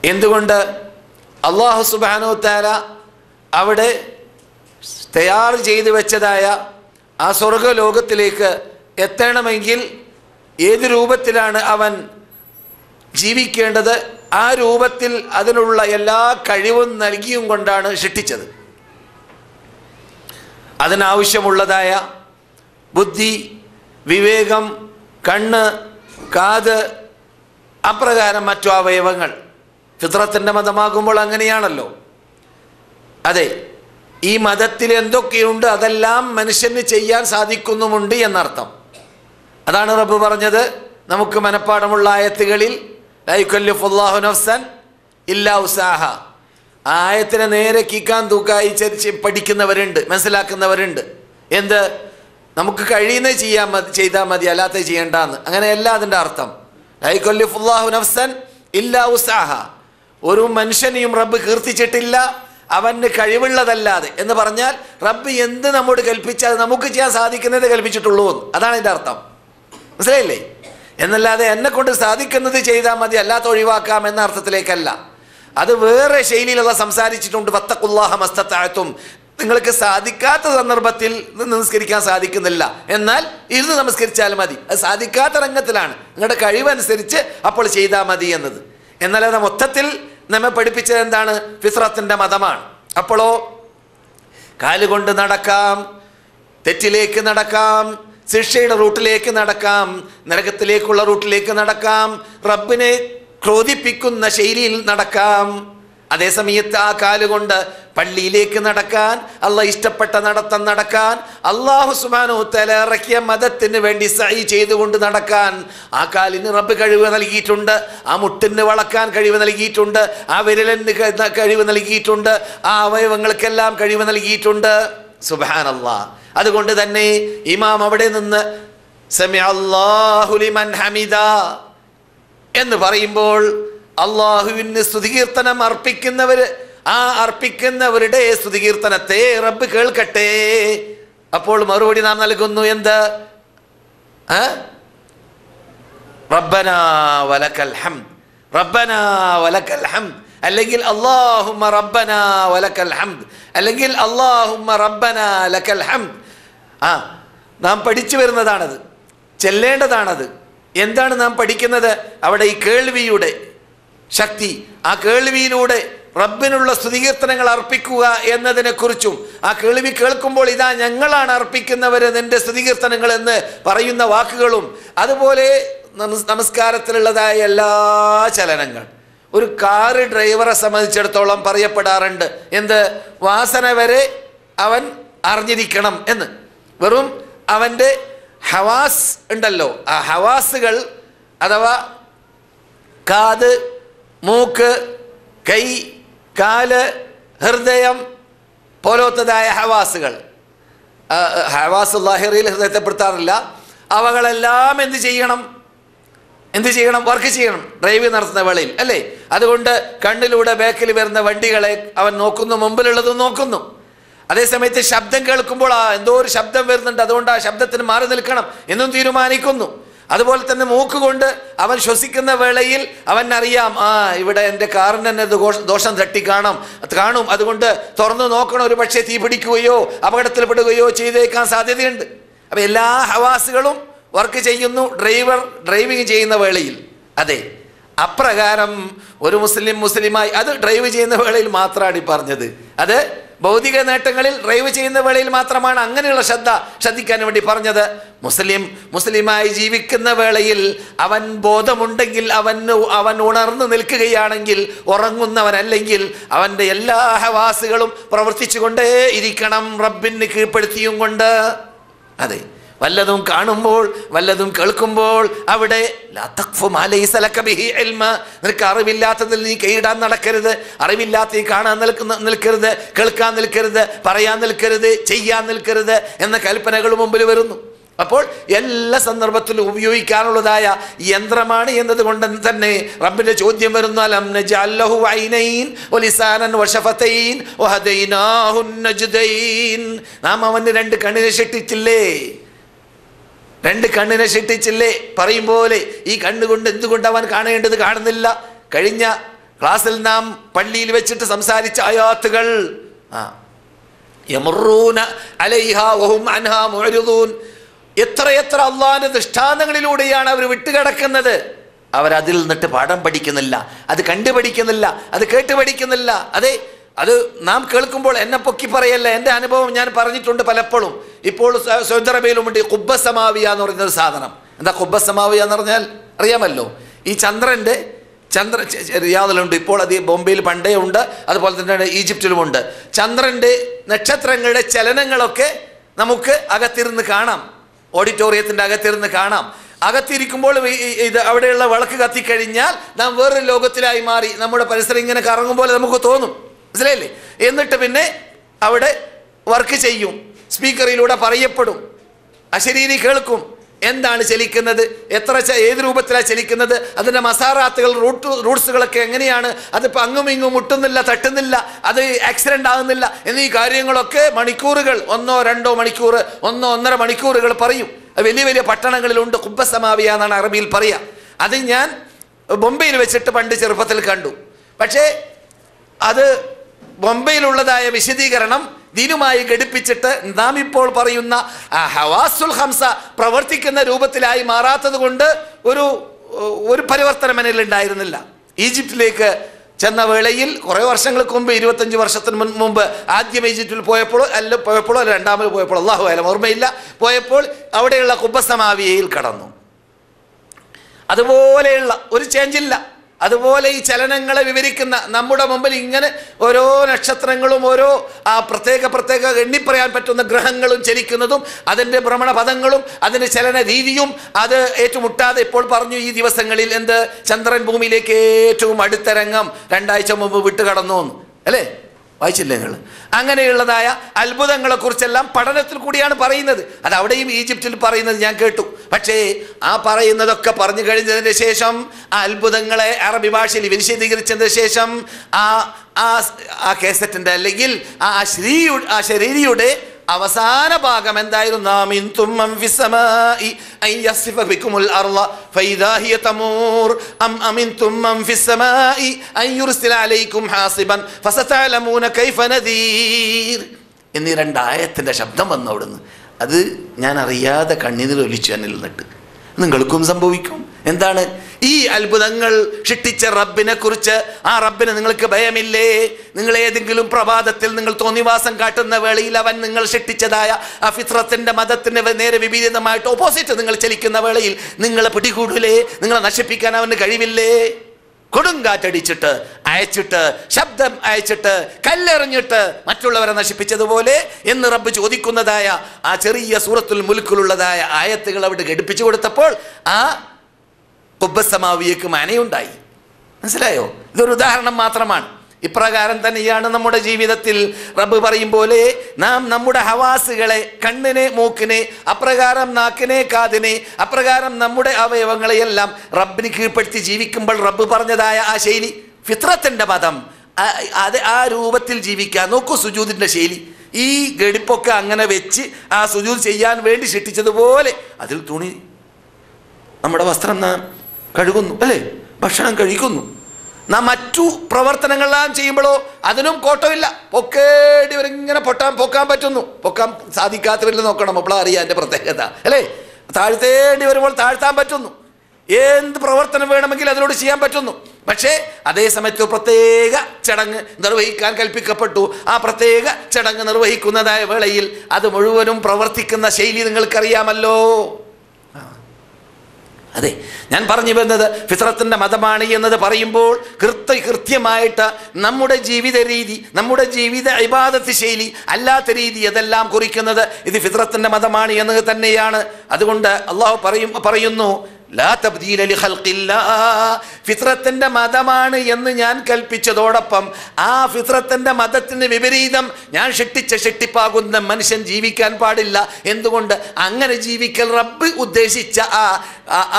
എന്തുകൊണ്ട്? അല്ലാഹു സുബ്ഹാനഹു വ തആല അവിടെ തയ്യാർ ചെയ്തു വെച്ചതായ ആ സ്വർഗലോകത്തിലേക്ക് എത്തണമെങ്കിൽ ഏത് രൂപത്തിലാണ് അവൻ ജീവിക്കേണ്ടത്, ആ രൂപത്തിൽ അതിനുള്ള എല്ലാ കഴിവും നൽകിയും കൊണ്ടാണ് സൃഷ്ടിച്ചത്. അതിനാവശ്യമുള്ളതായ ബുദ്ധി, വിവേകം, കണ്ണ്, കാത്, അപ്രകാരം മറ്റു അവയവങ്ങൾ. ഫിത്രത്തിൻ്റെ മതമാകുമ്പോൾ അങ്ങനെയാണല്ലോ. അതെ, ഈ മതത്തിൽ എന്തൊക്കെയുണ്ട് അതെല്ലാം മനുഷ്യന് ചെയ്യാൻ സാധിക്കുന്നുമുണ്ട് എന്നർത്ഥം. അതാണ് റബ്ബ് പറഞ്ഞത് നമുക്ക് മനഃപ്പാടമുള്ള ആയത്തുകളിൽ ലാ യുകല്ലിഫുല്ലാഹു നഫ്സൻ ഇല്ലാ ഉസാഹ. ആ ആയത്തിനെ നേരെ കീക്കാൻ തൂക്കായി പഠിക്കുന്നവരുണ്ട്, മനസ്സിലാക്കുന്നവരുണ്ട്. എന്ത്? നമുക്ക് കഴിയുന്നത് ചെയ്താൽ മതി, അല്ലാത്ത ചെയ്യേണ്ടെന്ന്. അങ്ങനെയല്ല അതിൻ്റെ അർത്ഥം. ലാ യുകല്ലിഫുല്ലാഹു നഫ്സൻ ഇല്ലാ ഉസാഹ. ഒരു മനുഷ്യനെയും റബ്ബ് കീർത്തിച്ചിട്ടില്ല അവന് കഴിവുള്ളതല്ലാതെ. എന്ന് പറഞ്ഞാൽ റബ്ബ് എന്ത് നമ്മോട് കൽപ്പിച്ചാൽ നമുക്ക് ചെയ്യാൻ സാധിക്കുന്നത് കൽപ്പിച്ചിട്ടുള്ളൂ. അതാണ് എൻ്റെ അർത്ഥം. മനസ്സിലായില്ലേ? എന്നല്ലാതെ എന്നെ കൊണ്ട് സാധിക്കുന്നത് ചെയ്താൽ മതി, അല്ലാത്ത ഒഴിവാക്കാം എന്ന അർത്ഥത്തിലേക്കല്ല. അത് വേറെ ശൈലിയിലുള്ള സംസാരിച്ചിട്ടുണ്ട്. വത്തഖുല്ലാഹ മസ്തതഅതും. നിങ്ങൾക്ക് സാധിക്കാത്ത സന്ദർഭത്തിൽ നമസ്കരിക്കാൻ സാധിക്കുന്നില്ല, എന്നാൽ ഇരുന്ന് നമസ്കരിച്ചാൽ മതി. അത് സാധിക്കാത്ത രംഗത്തിലാണ്, നിങ്ങളുടെ കഴിവനുസരിച്ച് അപ്പോൾ ചെയ്താൽ മതി എന്നത്. എന്നാൽ അത് മൊത്തത്തിൽ നമ്മെ പഠിപ്പിച്ചത് എന്താണ്? ഫിത്രത്തിൻ്റെ മതമാണ്. അപ്പോഴോ കാലുകൊണ്ട് നടക്കാം, തെറ്റിലേക്ക് നടക്കാം, ശിക്ഷയുടെ റൂട്ടിലേക്ക് നടക്കാം, നരകത്തിലേക്കുള്ള റൂട്ടിലേക്ക് നടക്കാം, റബ്ബിനെ ക്രോധിപ്പിക്കുന്ന ശൈലിയിൽ നടക്കാം. അതേസമയത്ത് ആ കാലുകൊണ്ട് പള്ളിയിലേക്ക് നടക്കാൻ, അള്ളാഹ് ഇഷ്ടപ്പെട്ട നടത്തം നടക്കാൻ, അല്ലാഹു സുബ്ഹാനഹു വ തആല ഇറക്കിയ മതത്തിന് വേണ്ടി സഈ ചെയ്തുകൊണ്ട് നടക്കാൻ ആ കാലിന് റബ്ബ് കഴിവ് നൽകിയിട്ടുണ്ട്. ആ മുട്ടിന് വളക്കാൻ കഴിവ് നൽകിയിട്ടുണ്ട്. ആ വിരലിന് കഴിവ് നൽകിയിട്ടുണ്ട്. ആ അവയവങ്ങൾക്കെല്ലാം കഴിവ് നൽകിയിട്ടുണ്ട്. സുബ്ഹാനല്ലാഹ്. അതുകൊണ്ട് തന്നെ ഇമാം അവിടെ നിന്ന് സമിഅല്ലാഹു ലിമൻ ഹമിദ എന്ന് പറയുമ്പോൾ അള്ളാഹുവിന് സ്തുതികീർത്തനം അർപ്പിക്കുന്നവർ, ആ അർപ്പിക്കുന്നവരുടെ സ്തുതികീർത്തനത്തെ റബ്ബ് കേൾക്കട്ടെ. അപ്പോൾ മറുപടി നാം നൽകുന്നു. എന്ത്? റബ്ബനാ വലക്കൽ ഹംദ്, റബ്ബനാ വലക്കൽ ഹംദ്, അല്ലെങ്കിൽ അല്ലാഹുമ്മ റബ്ബനാ വലക്കൽ ഹംദ്, അല്ലെങ്കിൽ അല്ലാഹുമ്മ റബ്ബനാ ലക്കൽ ഹംദ്. നാം പഠിച്ചു വരുന്നതാണത്, ചെല്ലേണ്ടതാണത്. എന്താണ് നാം പഠിക്കുന്നത്? അവിടെ ഈ കേൾവിയുടെ ശക്തി, ആ കേൾവിയിലൂടെ റബ്ബിനുള്ള സ്തുതികീർത്തനങ്ങൾ അർപ്പിക്കുക എന്നതിനെക്കുറിച്ചും, ആ കേൾവി കേൾക്കുമ്പോൾ ഇതാ ഞങ്ങളാണ് അർപ്പിക്കുന്നവർ നിന്റെ സ്തുതികീർത്തനങ്ങൾ എന്ന് പറയുന്ന വാക്കുകളും, അതുപോലെ നമസ്കാരത്തിലുള്ളതായ എല്ലാ ചലനങ്ങൾ. ഒരു കാറ് ഡ്രൈവറെ സംബന്ധിച്ചിടത്തോളം പറയപ്പെടാറുണ്ട് എന്ത്? വാസന വരെ അവൻ അറിഞ്ഞിരിക്കണം എന്ന്. വെറും അവൻ്റെ ഹവാസ് ഉണ്ടല്ലോ, ആ ഹവാസുകൾ അഥവാ കാത്, മൂക്ക്, കൈ, കാല്, ഹൃദയം പോലത്തതായ ഹവാസുകൾ, ഹവാസ് ലാഹിറിൽ ഹൃദയത്തെപ്പെടുത്താറില്ല. അവകളെല്ലാം എന്ത് ചെയ്യണം? വർക്ക് ചെയ്യണം ഡ്രൈവ് നടത്തുന്ന വേളയിൽ, അല്ലേ? അതുകൊണ്ട് കണ്ണിലൂടെ ബാക്കിൽ വരുന്ന വണ്ടികളെ അവൻ നോക്കുന്നു, മുമ്പിലുള്ളതും നോക്കുന്നു. അതേസമയത്ത് ശബ്ദം കേൾക്കുമ്പോൾ എന്തോ ഒരു ശബ്ദം വരുന്നുണ്ട്, അതുകൊണ്ട് ആ ശബ്ദത്തിന് മാറി നിൽക്കണം എന്നും തീരുമാനിക്കുന്നു. അതുപോലെ തന്നെ മൂക്കുകൊണ്ട് അവൻ ശ്വസിക്കുന്ന വേളയിൽ അവൻ അറിയാം, ഇവിടെ എൻ്റെ കാറിന് തന്നെ ദോഷം കാണും, അതുകൊണ്ട് തുറന്നു നോക്കണം, ഒരു പക്ഷേ തീ പിടിക്കുകയോ അപകടത്തിൽപ്പെടുകയോ ചെയ്തേക്കാൻ സാധ്യതയുണ്ട്. അപ്പം എല്ലാ ഹവാസുകളും വർക്ക് ചെയ്യുന്നു ഡ്രൈവിംഗ് ചെയ്യുന്ന വേളയിൽ. അതെ, അപ്രകാരം ഒരു മുസ്ലിമായി അത് ഡ്രൈവ് ചെയ്യുന്ന വേളയിൽ മാത്രമാണ് ഈ പറഞ്ഞത്. അത് ഭൗതിക നേട്ടങ്ങളിൽ ഡ്രൈവ് ചെയ്യുന്ന വേളയിൽ മാത്രമാണ് അങ്ങനെയുള്ള ശ്രദ്ധിക്കാൻ വേണ്ടി പറഞ്ഞത്. മുസ്ലിമായി ജീവിക്കുന്ന വേളയിൽ അവൻ ബോധമുണ്ടെങ്കിൽ, അവൻ ഉണർന്നു നിൽക്കുകയാണെങ്കിൽ, ഉറങ്ങുന്നവനല്ലെങ്കിൽ അവൻ്റെ എല്ലാ ഹവാസുകളും പ്രവർത്തിച്ചു കൊണ്ടേ ഇരിക്കണം, റബ്ബിന് കീഴ്പ്പെടുത്തിയും കൊണ്ട്. അതെ, വല്ലതും കാണുമ്പോൾ വല്ലതും കേൾക്കുമ്പോൾ അവിടെ നിനക്ക് അറിവില്ലാത്തതിൽ നീ കൈയിടാൻ നടക്കരുത്, അറിവില്ലാത്ത നീ കാണാൻ നിൽക്കരുത്, കേൾക്കാൻ നിൽക്കരുത്, പറയാൻ നിൽക്കരുത്, ചെയ്യാൻ നിൽക്കരുത് എന്ന കൽപ്പനകൾ മുമ്പിൽ വരുന്നു. അപ്പോൾ എല്ലാ സന്ദർഭത്തിലും ഉപയോഗിക്കാനുള്ളതായ യന്ത്രമാണ് എന്നതുകൊണ്ട് തന്നെ റബ്ബിന്റെ ചോദ്യം വരുന്നു, അലം നജഅൽ ലഹു ഐനൈൻ വലിസാനൻ വശഫതൈൻ വഹദൈനാഹു നജ്ദൈൻ. നാം അവന് രണ്ട് കണ്ണിനെ സൃഷ്ടിച്ചില്ലേ, രണ്ട് കണ്ണിനെ സൃഷ്ടിച്ചില്ലേ? പറയും പോലെ ഈ കണ്ണുകൊണ്ട് എന്തുകൊണ്ട് അവൻ കാണേണ്ടത് കാണുന്നില്ല? കഴിഞ്ഞ ക്ലാസ്സിൽ നാം പള്ളിയിൽ വെച്ചിട്ട് സംസാരിച്ച ആയാത്തുകൾ യമറൂന അലൈഹാ വഹും അൻഹാ മുഅ്രിദൂൻ. എത്രയെത്ര അള്ളാഹിന്റെ ദൃഷ്ടാന്തങ്ങളിലൂടെയാണ് അവർ വിട്ടുകിടക്കുന്നത്. അവരതിൽ നിന്നിട്ട് പാഠം പഠിക്കുന്നില്ല, അത് കണ്ടു പഠിക്കുന്നില്ല, അത് കേട്ട് പഠിക്കുന്നില്ല. അതെ, അത് നാം കേൾക്കുമ്പോൾ എന്നെ പൊക്കി പറയല്ല, എൻ്റെ അനുഭവം ഞാൻ പറഞ്ഞിട്ടുണ്ട് പലപ്പോഴും. ഇപ്പോൾ സൗദി അറേബ്യയിലുമുണ്ട് ഖുബ്ബ സമാവിയ എന്ന് പറയുന്നൊരു സാധനം. എന്താ ഖുബ്ബ സമാവിയ എന്ന് പറഞ്ഞാൽ അറിയാമല്ലോ? ഈ ചന്ദ്രൻ്റെ റിയാദിലുണ്ട്, ഇപ്പോൾ അത് ബോംബെയിൽ പണ്ടേ ഉണ്ട്, അതുപോലെ തന്നെ ഈജിപ്തിലുമുണ്ട്. ചന്ദ്രൻ്റെ നക്ഷത്രങ്ങളുടെ ചലനങ്ങളൊക്കെ നമുക്ക് അകത്തിരുന്ന് കാണാം, ഓഡിറ്റോറിയത്തിൻ്റെ അകത്തിരുന്ന് കാണാം. അകത്തിരിക്കുമ്പോൾ ഇത് അവിടെയുള്ള വിളക്ക് കത്തിക്കഴിഞ്ഞാൽ നാം വേറൊരു ലോകത്തിലായി മാറി. നമ്മുടെ പരിസരം ഇങ്ങനെ കറങ്ങുമ്പോൾ നമുക്ക് തോന്നും, മനസ്സിലായില്ലേ? എന്നിട്ട് പിന്നെ അവിടെ വർക്ക് ചെയ്യും, സ്പീക്കറിലൂടെ പറയപ്പെടും, അശരീരി കേൾക്കും. എന്താണ് ചലിക്കുന്നത്, ഏത് രൂപത്തിലാണ് ചലിക്കുന്നത്, അതിൻ്റെ മസാറാത്തുകൾ റൂട്ട്സുകളൊക്കെ എങ്ങനെയാണ്, അതിപ്പോൾ അങ്ങും ഇങ്ങും മുട്ടുന്നില്ല, തട്ടുന്നില്ല, അത് ആക്സിഡൻ്റ് ആകുന്നില്ല എന്നീ കാര്യങ്ങളൊക്കെ മണിക്കൂറുകൾ, 1-2 മണിക്കൂർ, 1-1.5 മണിക്കൂറുകൾ പറയും. വലിയ വലിയ പട്ടണങ്ങളിലുണ്ട്. ഖുബ്ബ സമാവിയ എന്നാണ് അറബിയിൽ പറയുക. അത് ഞാൻ ബോംബെയിൽ വെച്ചിട്ട് പണ്ട് ചെറുപ്പത്തിൽ കണ്ടു. പക്ഷേ അത് ബോംബെയിലുള്ളതായ വിശദീകരണം ദീനുമായി ഘടിപ്പിച്ചിട്ട് നാം ഇപ്പോൾ പറയുന്ന ഹവാസുൽ ഹംസ പ്രവർത്തിക്കുന്ന രൂപത്തിലായി മാറാത്തത് കൊണ്ട് ഒരു പരിവർത്തനം എന്നിൽ ഉണ്ടായിരുന്നില്ല. ഈജിപ്തിലേക്ക് ചെന്ന വേളയിൽ കുറേ വർഷങ്ങൾക്ക് മുമ്പ്, 25 വർഷത്തിന് മുമ്പ് ആദ്യം ഈജിപ്തിൽ പോയപ്പോഴോ അല്ല രണ്ടാമത് പോയപ്പോൾ, അല്ലാഹു അലം, ഓർമ്മയില്ല, പോയപ്പോൾ അവിടെയുള്ള ഖുബ്ബ സമാവിയയിൽ കടന്നു. അതുപോലെയുള്ള ഒരു ചേഞ്ചില്ല. അതുപോലെ ഈ ചലനങ്ങളെ വിവരിക്കുന്ന നമ്മുടെ മുമ്പിൽ ഇങ്ങനെ ഓരോ നക്ഷത്രങ്ങളും ഓരോ പ്രത്യേക എണ്ണിപ്പറയാൻ പറ്റുന്ന ഗ്രഹങ്ങളും ചലിക്കുന്നതും അതിൻ്റെ ഭ്രമണപഥങ്ങളും അതിൻ്റെ ചലന രീതിയും അത് ഏറ്റുമുട്ടാതെ ഇപ്പോൾ പറഞ്ഞു ഈ ദിവസങ്ങളിൽ എന്ത് ചന്ദ്രൻ ഭൂമിയിലേക്ക് ഏറ്റവും അടുത്ത രംഗം 2 ആഴ്ച മുമ്പ് വിട്ടുകടന്നു അല്ലേ? വായിച്ചില്ലേ നിങ്ങൾ? അങ്ങനെയുള്ളതായ അത്ഭുതങ്ങളെക്കുറിച്ചെല്ലാം പഠനത്തിൽ കൂടിയാണ് പറയുന്നത്. അത് അവിടെയും ഈജിപ്തിൽ പറയുന്നത് ഞാൻ കേട്ടു. പക്ഷേ ആ പറയുന്നതൊക്കെ പറഞ്ഞു കഴിഞ്ഞതിന് ശേഷം ആ അത്ഭുതങ്ങളെ അറബി ഭാഷയിൽ വിശദീകരിച്ചതിന് ശേഷം ആ കേസറ്റിൻ്റെ അല്ലെങ്കിൽ ആ ശരീരിയുടെ അവസാന ഭാഗം എന്തായിരുന്നു? എന്നീ 2 ആയത്തിന്റെ ശബ്ദം വന്നു അവിടുന്ന്. അത് ഞാൻ അറിയാതെ കണ്ണീരിൽ ഒലിച്ചു എന്നിൽ നിന്നിട്ട്. നിങ്ങൾക്കും സംഭവിക്കും. എന്താണ് ഈ അത്ഭുതങ്ങൾ സൃഷ്ടിച്ച റബ്ബിനെ കുറിച്ച്? ആ റബ്ബിനെ നിങ്ങൾക്ക് ഭയമില്ലേ? നിങ്ങൾ ഏതെങ്കിലും പ്രഭാതത്തിൽ നിങ്ങൾ തോന്നിവാസം കാട്ടുന്ന വേളയിൽ അവൻ നിങ്ങൾ സൃഷ്ടിച്ചതായ ആ ഫിത്രത്തിന്റെ മതത്തിന് നേരെ വിപരീതമായിട്ട് ഓപ്പോസിറ്റ് നിങ്ങൾ ചലിക്കുന്ന വേളയിൽ നിങ്ങളെ പിടികൂടില്ലേ? നിങ്ങളെ നശിപ്പിക്കാൻ അവന് കഴിവില്ലേ? കൊടുങ്കാറ്റടിച്ചിട്ട് അയച്ചിട്ട് ശബ്ദം അയച്ചിട്ട് കല്ലെറിഞ്ഞിട്ട് മറ്റുള്ളവരെ നശിപ്പിച്ചതുപോലെ എന്ന് റബ്ബ് ചോദിക്കുന്നതായ ആ ചെറിയ സൂറത്തുൽ മുൽക്കിലുള്ളതായ ആയത്തുകൾ അവിടെ ഘടിപ്പിച്ചു കൊടുത്തപ്പോൾ ആ ഖുബ്ബ സമാവിയക്ക് മനയുണ്ടായി. മനസ്സിലായോ? ഇതൊരു ഉദാഹരണം മാത്രമാണ്. ഇപ്രകാരം തന്നെയാണ് നമ്മുടെ ജീവിതത്തിൽ റബ്ബ് പറയും പോലെ നാം നമ്മുടെ ഹവാസുകളെ, കണ്ണിനെ, മൂക്കിനെ, അപ്രകാരം നാക്കിനെ, കാതിനെ, അപ്രകാരം നമ്മുടെ അവയവങ്ങളെയെല്ലാം റബ്ബിന് കീഴ്പ്പെടുത്തി ജീവിക്കുമ്പോൾ റബ്ബ് പറഞ്ഞതായ ആ ശൈലി, ഫിത്രത്തിന്റെ മതം, അത് ആ രൂപത്തിൽ ജീവിക്കാൻ നോക്കൂ. സുജൂദിന്റെ ശൈലി, ഈ ഘടിപ്പൊക്കെ അങ്ങനെ വെച്ച് ആ സുജൂദ് ചെയ്യാൻ വേണ്ടി സൃഷ്ടിച്ചതുപോലെ അതിൽ തുണി, നമ്മുടെ വസ്ത്രം നാം കഴുകുന്നു അല്ലേ? ഭക്ഷണം കഴിക്കുന്നു. നാം മറ്റു പ്രവർത്തനങ്ങളെല്ലാം ചെയ്യുമ്പോഴോ അതിനും കോട്ടമില്ല. പൊക്കേണ്ടി ഇവരിങ്ങനെ പൊക്കാൻ പറ്റുന്നു. പൊക്കാൻ സാധിക്കാത്തവരിൽ നോക്കണം, അപ്പോഴാണ് അറിയാം എൻ്റെ പ്രത്യേകത അല്ലേ? താഴ്ത്തേണ്ടി വരുമ്പോൾ താഴ്ത്താൻ പറ്റുന്നു. എന്ത് പ്രവർത്തനം വേണമെങ്കിൽ അതിനോട് ചെയ്യാൻ പറ്റുന്നു. പക്ഷേ അതേ സമയത്ത് പ്രത്യേക ചടങ്ങ് നിർവഹിക്കാൻ കൽപ്പിക്കപ്പെട്ടു. ആ പ്രത്യേക ചടങ്ങ് നിർവഹിക്കുന്നതായ വേളയിൽ അത് മുഴുവനും പ്രവർത്തിക്കുന്ന ശൈലി നിങ്ങൾക്കറിയാമല്ലോ. അതെ, ഞാൻ പറഞ്ഞു വരുന്നത് ഫിത്രത്തിന്റെ മതമാണ് എന്നത് പറയുമ്പോൾ കൃത്യമായിട്ട് നമ്മുടെ ജീവിത രീതി, നമ്മുടെ ജീവിത ഇബാദത്ത് ശൈലി, അല്ലാത്ത രീതി അതെല്ലാം കുറിക്കുന്നത് ഇത് ഫിത്രത്തിന്റെ മതമാണ് എന്നത് തന്നെയാണ്. അതുകൊണ്ട് അള്ളാഹു പറയുന്നു ലാ തബ്ദീല ലിഖൽഖില്ലാഹ്, ഫിത്രത്തിന്റെ മതമാണ് എന്ന് ഞാൻ കൽപ്പിച്ചതോടൊപ്പം ആ ഫിത്രത്തിന്റെ മതത്തിന് വിപരീതം ഞാൻ സൃഷ്ടിപ്പാകുന്ന മനുഷ്യൻ ജീവിക്കാൻ പാടില്ല. എന്തുകൊണ്ട്? അങ്ങനെ ജീവിക്കൽ റബ്ബ് ഉദ്ദേശിച്ച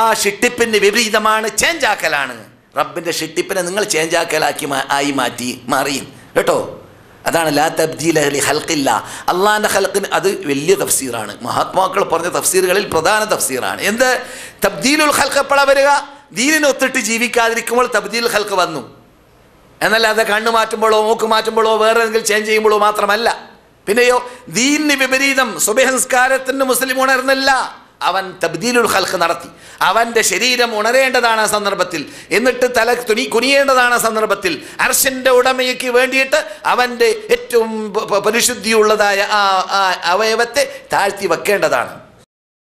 ആ സൃഷ്ടിപ്പിന് വിപരീതമാണ്, ചേഞ്ചാക്കലാണ്. റബ്ബിന്റെ സൃഷ്ടിപ്പിനെ നിങ്ങൾ ചേഞ്ചാക്കലാക്കി മാറി കേട്ടോ. അതാണ് ലാ തബ്ദീല ലിഖൽഖില്ലാ, അള്ളാഹിൻ്റെ ഖൽഖിന്. അത് വലിയ തഫ്സീറാണ്, മഹാത്മാക്കൾ പറഞ്ഞ തഫ്സീറുകളിൽ പ്രധാന തഫ്സീറാണ്. എന്ത് തബ്ദീലുൽ ഖൽഖ് എപ്പോഴാണ് വരിക? ദീനിനൊത്തിട്ട് ജീവിക്കാതിരിക്കുമ്പോൾ തബ്ദീലുൽ ഖൽഖ് വന്നു. എന്നല്ലാതെ കണ്ണ് മാറ്റുമ്പോഴോ മൂക്ക് മാറ്റുമ്പോഴോ വേറെ എന്തെങ്കിലും ചേഞ്ച് ചെയ്യുമ്പോഴോ മാത്രമല്ല. പിന്നെയോ ദീനിന് വിപരീതം സുബഹി മുസ്ലിം ഉണർന്നില്ല, അവൻ തബ്ദീലുൽ ഖൽഖ് നടത്തി. അവൻ്റെ ശരീരം ഉണരേണ്ടതാണ് ആ സന്ദർഭത്തിൽ, എന്നിട്ട് തല കുനിയേണ്ടതാണ് ആ സന്ദർഭത്തിൽ. അർശിൻ്റെ ഉടമയ്ക്ക് വേണ്ടിയിട്ട് അവൻ്റെ ഏറ്റവും പരിശുദ്ധിയുള്ളതായ ആ അവയവത്തെ താഴ്ത്തി വെക്കേണ്ടതാണ്.